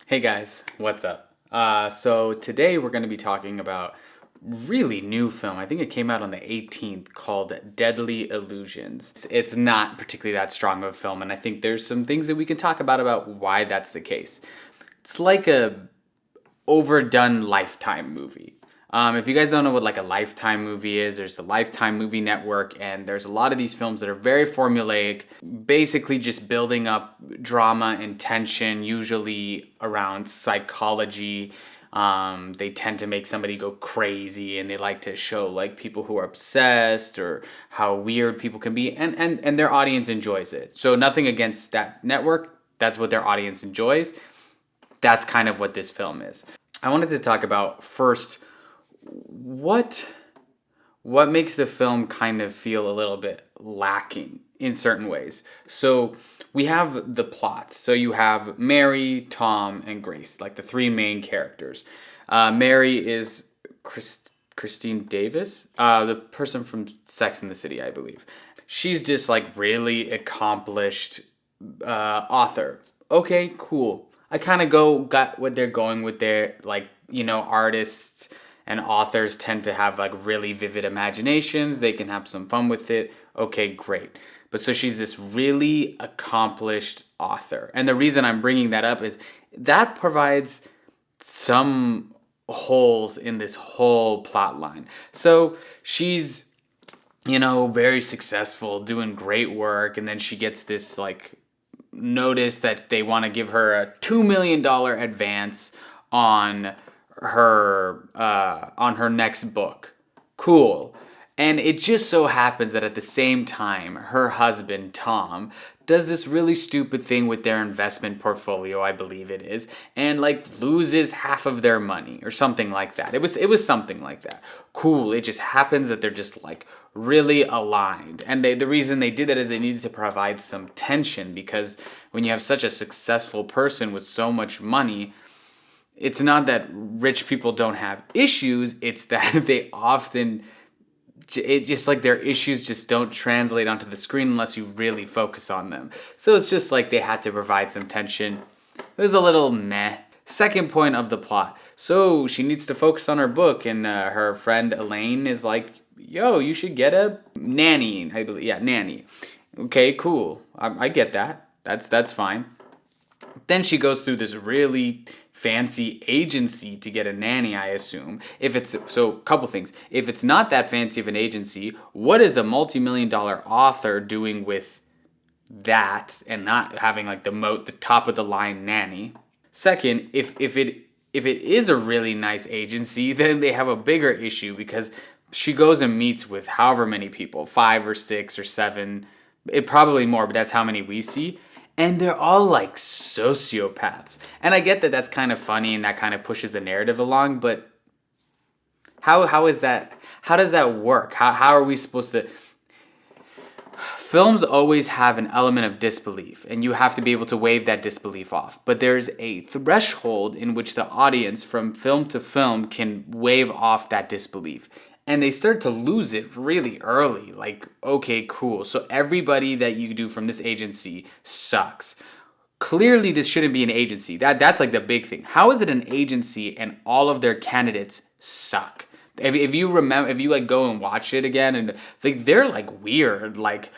Hey guys, what's up? So today we're going to be talking about really new film. I think it came out on the 18th called Deadly Illusions. It's not particularly that strong of a film, and I think there's some things that we can talk about why that's the case. It's like a overdone Lifetime movie. If you guys don't know what like a Lifetime movie is, there's a Lifetime movie network, and there's a lot of these films that are very formulaic, basically just building up drama and tension, usually around psychology. They tend to make somebody go crazy, and they like to show like people who are obsessed or how weird people can be, and their audience enjoys it. So nothing against that network. That's what their audience enjoys. That's kind of what this film is. I wanted to talk about first what makes the film kind of feel a little bit lacking in certain ways. So we have the plot. So you have Mary, Tom, and Grace, like the three main characters. Mary is Kristin Davis, the person from Sex and the City, I believe. She's this like really accomplished author. Okay, cool. I kind of got what they're going with their, like, artists and authors tend to have like really vivid imaginations. They can have some fun with it. Okay, great. But so she's this really accomplished author. And the reason I'm bringing that up is that provides some holes in this whole plot line. So she's, very successful, doing great work. And then she gets this like notice that they want to give her a $2 million advance on her next book. Cool. And it just so happens that at the same time, her husband, Tom, does this really stupid thing with their investment portfolio, I believe it is, and like loses half of their money or something like that. It was something like that. Cool. It just happens that they're just like really aligned. And the reason they did that is they needed to provide some tension, because when you have such a successful person with so much money, it's not that rich people don't have issues, it's that they often, it's just like their issues just don't translate onto the screen unless you really focus on them. So it's just like they had to provide some tension. It was a little meh. Second point of the plot. So she needs to focus on her book, and her friend Elaine is like, yo, you should get a nanny, I believe. Yeah, nanny. Okay, cool. I get that. That's fine. Then she goes through this really fancy agency to get a nanny, I assume. Couple things. If it's not that fancy of an agency, what is a multi-million-dollar author doing with that and not having like the top of the line nanny? Second, if it is a really nice agency, then they have a bigger issue, because she goes and meets with however many people, 5 or 6 or 7, probably more, but that's how many we see. And they're all like sociopaths. And I get that that's kind of funny and that kind of pushes the narrative along, but how is that? How does that work? How are we supposed to? Films always have an element of disbelief, and you have to be able to wave that disbelief off. But there's a threshold in which the audience from film to film can wave off that disbelief. And they start to lose it really early. Like, okay, cool. So everybody that you do from this agency sucks. Clearly, this shouldn't be an agency. That's like the big thing. How is it an agency and all of their candidates suck? If you remember, if you like go and watch it again, and like they're like weird, like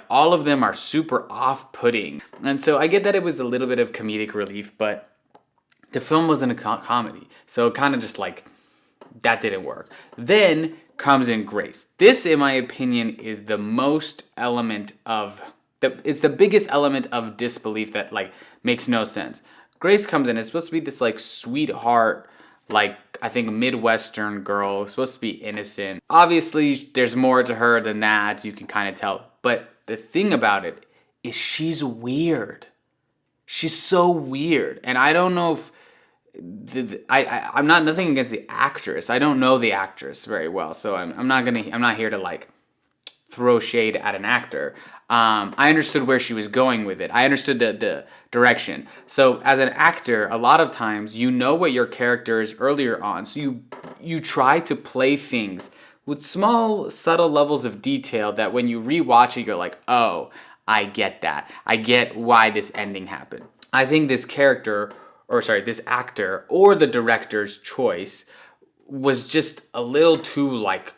all of them are super off-putting. And so I get that it was a little bit of comedic relief, but the film wasn't a comedy. So it kind of just like, that didn't work. Then comes in Grace. This, in my opinion, is the it's the biggest element of disbelief that like makes no sense. Grace comes in. It's supposed to be this like sweetheart, like I think Midwestern girl. It's supposed to be innocent. Obviously, there's more to her than that. You can kind of tell. But the thing about it is she's weird. She's so weird. And I don't know if I'm not nothing against the actress. I don't know the actress very well, so I'm not here to like throw shade at an actor. I understood where she was going with it. I understood the direction. So as an actor, a lot of times you know what your character is earlier on, so you try to play things with small, subtle levels of detail that when you rewatch it, you're like, oh, I get that. I get why this ending happened. I think this character this actor or the director's choice was just a little too like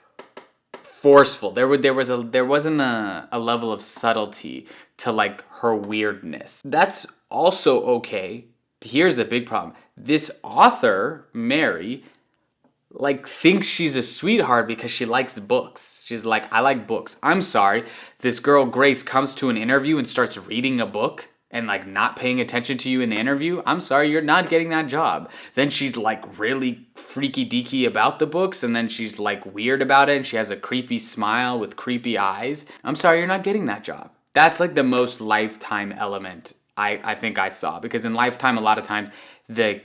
forceful. There wasn't a level of subtlety to like her weirdness. That's also okay. Here's the big problem. This author, Mary, like thinks she's a sweetheart because she likes books. She's like, I like books. I'm sorry. This girl Grace comes to an interview and starts reading a book and like not paying attention to you in the interview. I'm sorry, you're not getting that job. Then she's like really freaky deaky about the books, and then she's like weird about it, and she has a creepy smile with creepy eyes. I'm sorry, you're not getting that job. That's like the most Lifetime element I think I saw, because in Lifetime a lot of times the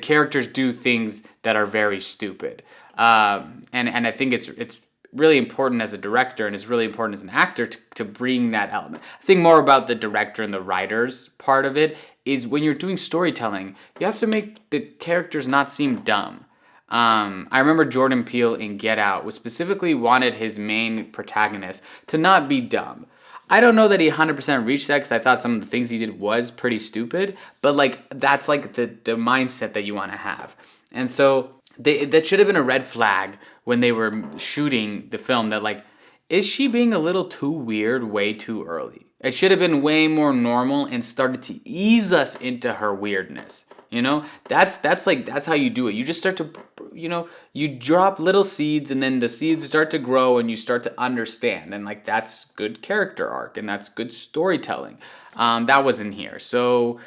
characters do things that are very stupid, and I think it's really important as a director, and it's really important as an actor to bring that element. I think more about the director and the writers part of it is when you're doing storytelling, you have to make the characters not seem dumb. I remember Jordan Peele in Get Out was specifically wanted his main protagonist to not be dumb. I don't know that he 100% reached that, because I thought some of the things he did was pretty stupid, but like that's like the mindset that you want to have. And so that should have been a red flag when they were shooting the film, that like, is she being a little too weird way too early? It should have been way more normal and started to ease us into her weirdness. You know, that's how you do it. You just start to, you drop little seeds, and then the seeds start to grow and you start to understand. And like, that's good character arc, and that's good storytelling. That wasn't here. So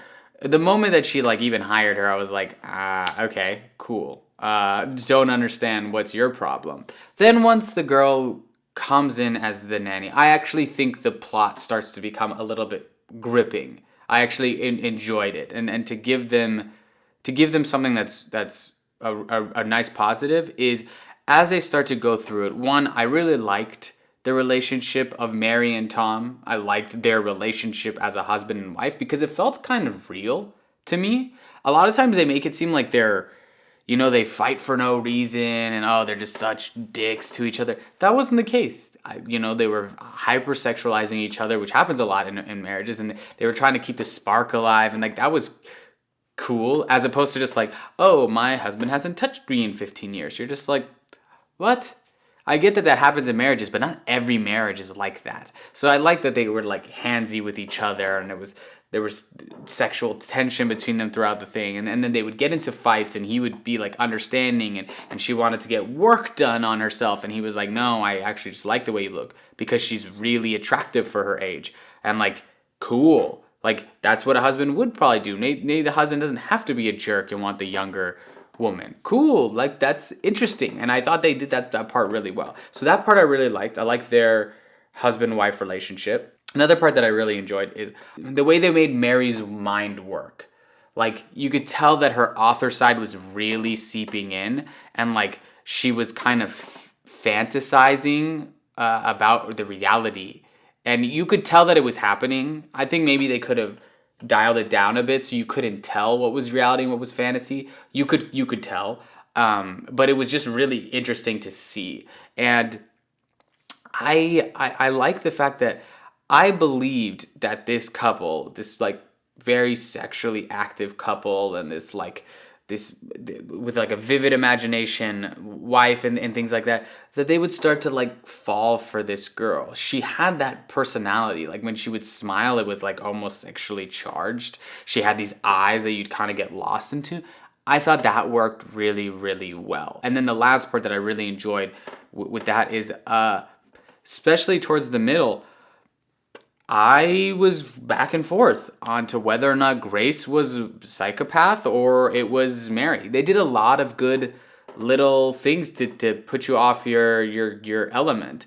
the moment that she like even hired her, I was like, okay, cool. Don't understand what's your problem. Then once the girl comes in as the nanny, I actually think the plot starts to become a little bit gripping. I actually enjoyed it, and to give them something that's a nice positive is, as they start to go through it. One, I really liked the relationship of Mary and Tom. I liked their relationship as a husband and wife because it felt kind of real to me. A lot of times they make it seem like they're, they fight for no reason and they're just such dicks to each other. That wasn't the case. They were hypersexualizing each other, which happens a lot in marriages, and they were trying to keep the spark alive, and like that was cool, as opposed to just like, oh, my husband hasn't touched me in 15 years. You're just like, what? I get that happens in marriages, but not every marriage is like that. So I like that they were like handsy with each other, and there was sexual tension between them throughout the thing, and then they would get into fights, and he would be like understanding, and she wanted to get work done on herself, and he was like, no, I actually just like the way you look because she's really attractive for her age. And like, cool. Like, that's what a husband would probably do. Maybe the husband doesn't have to be a jerk and want the younger woman. Cool. Like, that's interesting. And I thought they did that part really well. So that part I really liked. I liked their husband-wife relationship. Another part that I really enjoyed is the way they made Mary's mind work. Like, you could tell that her author side was really seeping in, and like she was kind of fantasizing about the reality. And you could tell that it was happening. I think maybe they could have dialed it down a bit so you couldn't tell what was reality and what was fantasy. You could tell, but it was just really interesting to see. And I like the fact that I believed that this couple, this like very sexually active couple, and this with like a vivid imagination wife and things like that they would start to like fall for this girl. She had that personality. Like when she would smile, it was like almost sexually charged. She had these eyes that you'd kind of get lost into. I thought that worked really, really well. And then the last part that I really enjoyed with that is, especially towards the middle, I was back and forth onto whether or not Grace was a psychopath or it was Mary. They did a lot of good little things to put you off your element.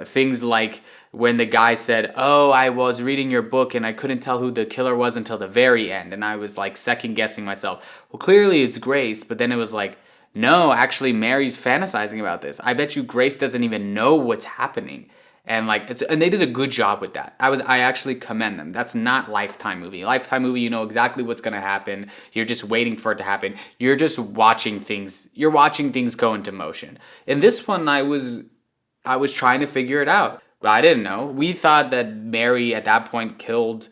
Things like when the guy said, oh, I was reading your book and I couldn't tell who the killer was until the very end. And I was like second guessing myself. Well, clearly it's Grace. But then it was like, no, actually Mary's fantasizing about this. I bet you Grace doesn't even know what's happening. And like and they did a good job with that. I actually commend them. That's not Lifetime movie. Lifetime movie, you know exactly what's gonna happen. You're just waiting for it to happen. You're just watching things. You're watching things go into motion. In this one, I was trying to figure it out, but I didn't know. We thought that Mary at that point killed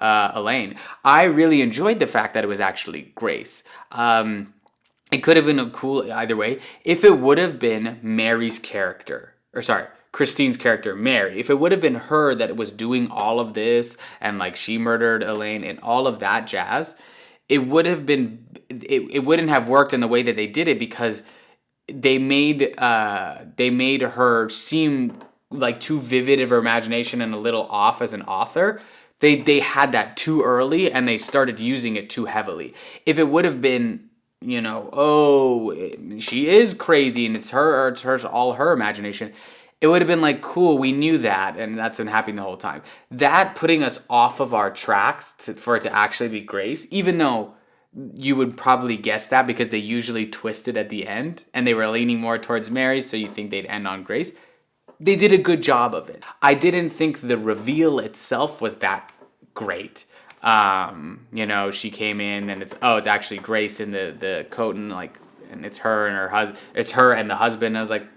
Elaine. I really enjoyed the fact that it was actually Grace. It could have been a cool either way. If it would have been Mary's character, or sorry, Kristine's character, Mary, if it would have been her that was doing all of this and like she murdered Elaine and all of that jazz, it would have been, it wouldn't have worked in the way that they did it, because they made her seem like too vivid of her imagination and a little off as an author. They had that too early and they started using it too heavily. If it would have been, oh, she is crazy and it's all her imagination, it would have been like, cool, we knew that, and that's been happening the whole time. That putting us off of our tracks for it to actually be Grace, even though you would probably guess that because they usually twist it at the end and they were leaning more towards Mary, so you think they'd end on Grace. They did a good job of it. I didn't think the reveal itself was that great. She came in and it's actually Grace in the coat, and it's her and her husband. It's her and the husband. I was like,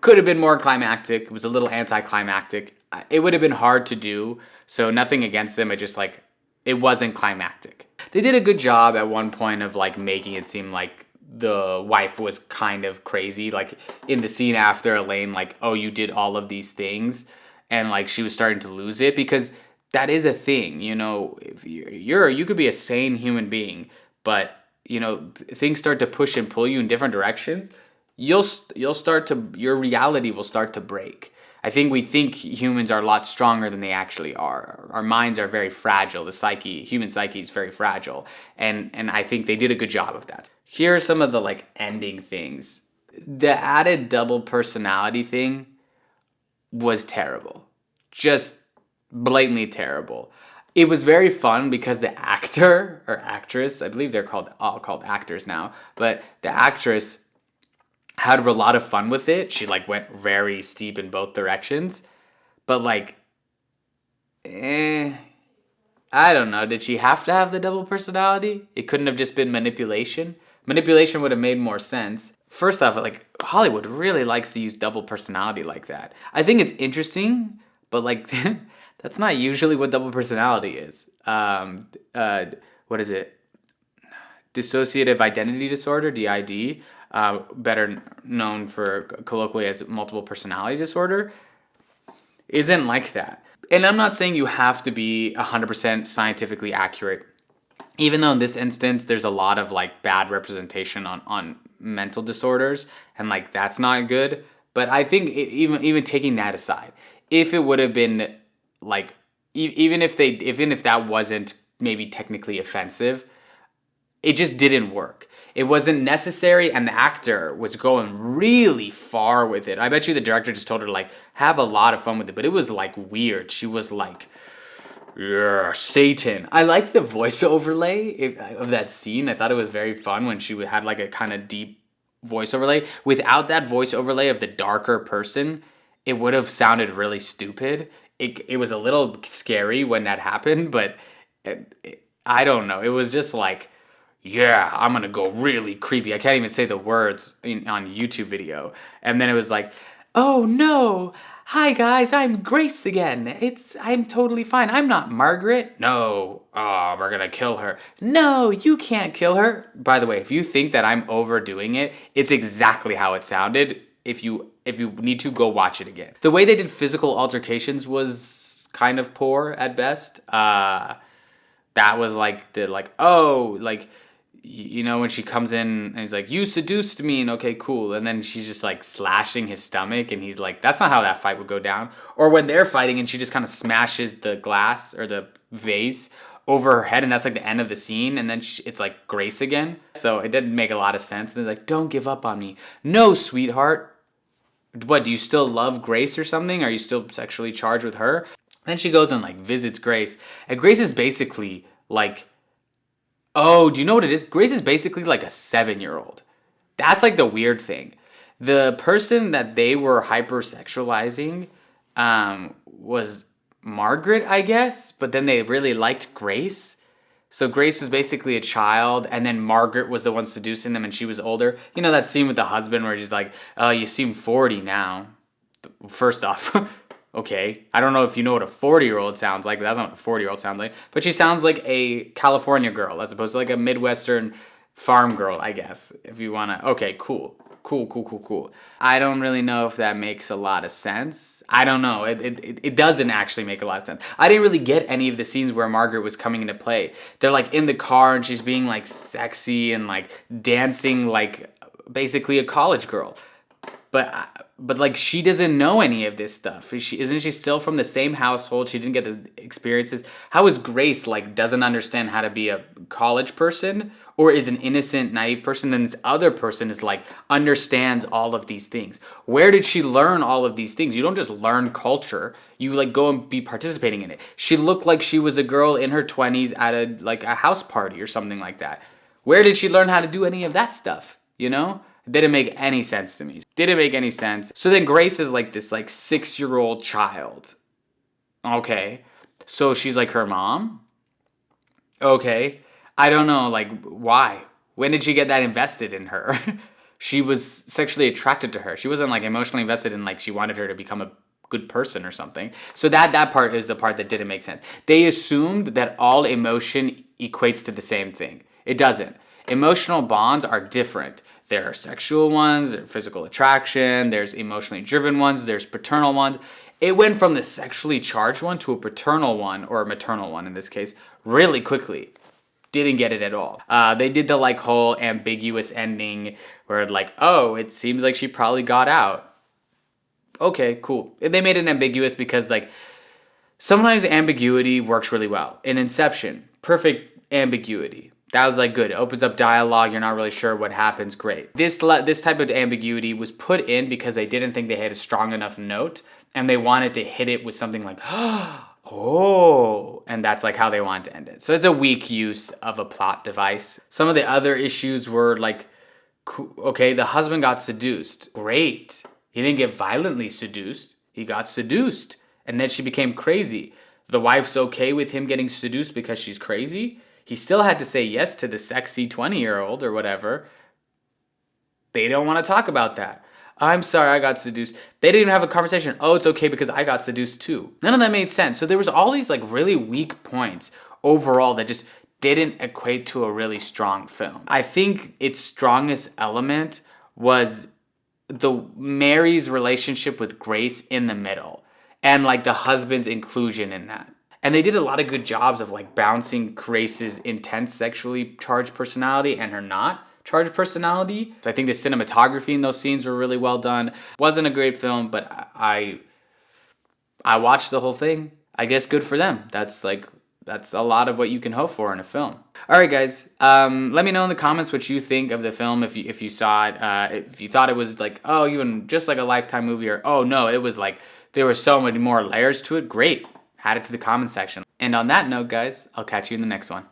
could have been more climactic. It was a little anticlimactic. It would have been hard to do. So nothing against them. It wasn't climactic. They did a good job at one point of like making it seem like the wife was kind of crazy, like in the scene after Elaine, like, oh, you did all of these things, and like she was starting to lose it, because that is a thing, if you could be a sane human being, but things start to push and pull you in different directions, your reality will start to break. I think we think humans are a lot stronger than they actually are. Our minds are very fragile. Human psyche is very fragile. And I think they did a good job of that. Here are some of the like ending things. The added double personality thing was terrible. Just blatantly terrible. It was very fun because the actor or actress, I believe they're all called actors now, but the actress had a lot of fun with it. She like went very steep in both directions. But like, I don't know. Did she have to have the double personality? It couldn't have just been manipulation. Manipulation would have made more sense. First off, like Hollywood really likes to use double personality like that. I think it's interesting, but like that's not usually what double personality is. What is it? Dissociative identity disorder, DID. Better known for colloquially as multiple personality disorder, isn't like that. And I'm not saying you have to be 100% scientifically accurate, even though in this instance there's a lot of like bad representation on mental disorders, and like that's not good. But I think even taking that aside, if it would have been like even if that wasn't maybe technically offensive, it just didn't work. It wasn't necessary, and the actor was going really far with it. I bet you the director just told her to like have a lot of fun with it, but it was like weird. She was like, yeah, Satan. I like the voice overlay of that scene. I thought it was very fun when she had like a kind of deep voice overlay. Without that voice overlay of the darker person, it would have sounded really stupid. It was a little scary when that happened, but I don't know. It was just like, yeah, I'm going to go really creepy. I can't even say the words on YouTube video. And then it was like, oh no, hi guys, I'm Grace again. I'm totally fine. I'm not Margaret. No, oh, we're going to kill her. No, you can't kill her. By the way, if you think that I'm overdoing it, it's exactly how it sounded. If you need to, go watch it again. The way they did physical altercations was kind of poor at best. That was like when she comes in and he's like, you seduced me, and okay, cool. And then she's just like slashing his stomach, and he's like, that's not how that fight would go down. Or when they're fighting and she just kind of smashes the glass or the vase over her head, and that's like the end of the scene, and then it's like Grace again. So it didn't make a lot of sense. And they're like, don't give up on me. No, sweetheart. What, do you still love Grace or something? Are you still sexually charged with her? Then she goes and like visits Grace. And Grace is basically like, oh, do you know what it is? Grace is basically like a 7-year-old. That's like the weird thing. The person that they were hypersexualizing was Margaret, I guess. But then they really liked Grace. So Grace was basically a child, and then Margaret was the one seducing them, and she was older. You know that scene with the husband where she's like, oh, you seem 40 now. First off, Okay, I don't know if you know what a 40-year-old sounds like, but that's not what a 40-year-old sounds like. But she sounds like a California girl as opposed to like a Midwestern farm girl, I guess, if you want to. Okay, cool. Cool. I don't really know if that makes a lot of sense. I don't know. It doesn't actually make a lot of sense. I didn't really get any of the scenes where Margaret was coming into play. They're like in the car and she's being like sexy and like dancing like basically a college girl. But like she doesn't know any of this stuff. Isn't she still from the same household? She didn't get the experiences. How is Grace like doesn't understand how to be a college person, or is an innocent, naive person, and this other person is like understands all of these things? Where did she learn all of these things? You don't just learn culture. You like go and be participating in it. She looked like she was a girl in her 20s at a house party or something like that. Where did she learn how to do any of that stuff? You know? Didn't make any sense to me. Didn't make any sense. So then Grace is like this like 6-year-old child. Okay. So she's like her mom? Okay. I don't know, like, why? When did she get that invested in her? She was sexually attracted to her. She wasn't like emotionally invested in like she wanted her to become a good person or something. So that part is the part that didn't make sense. They assumed that all emotion equates to the same thing. It doesn't. Emotional bonds are different. There are sexual ones, there's physical attraction, there's emotionally driven ones, there's paternal ones. It went from the sexually charged one to a paternal one, or a maternal one in this case, really quickly. Didn't get it at all. They did the like whole ambiguous ending where like, oh, it seems like she probably got out. Okay, cool. They made it ambiguous because like sometimes ambiguity works really well. In Inception, perfect ambiguity. That was like good. It opens up dialogue. You're not really sure what happens. Great. This type of ambiguity was put in because they didn't think they had a strong enough note, and they wanted to hit it with something like, oh, and that's like how they wanted to end it. So it's a weak use of a plot device. Some of the other issues were like, okay, the husband got seduced. Great. He didn't get violently seduced. He got seduced, and then she became crazy. The wife's okay with him getting seduced because she's crazy. He still had to say yes to the sexy 20-year-old or whatever. They don't want to talk about that. I'm sorry, I got seduced. They didn't even have a conversation. Oh, it's okay because I got seduced too. None of that made sense. So there was all these like really weak points overall that just didn't equate to a really strong film. I think its strongest element was the Mary's relationship with Grace in the middle and like the husband's inclusion in that. And they did a lot of good jobs of like bouncing Grace's intense sexually charged personality and her not charged personality. So I think the cinematography in those scenes were really well done. Wasn't a great film, but I watched the whole thing. I guess good for them. That's a lot of what you can hope for in a film. All right, guys. Let me know in the comments what you think of the film. If you saw it, if you thought it was like, oh, even just like a Lifetime movie, or oh no, it was like there were so many more layers to it. Great. Add it to the comment section. And on that note, guys, I'll catch you in the next one.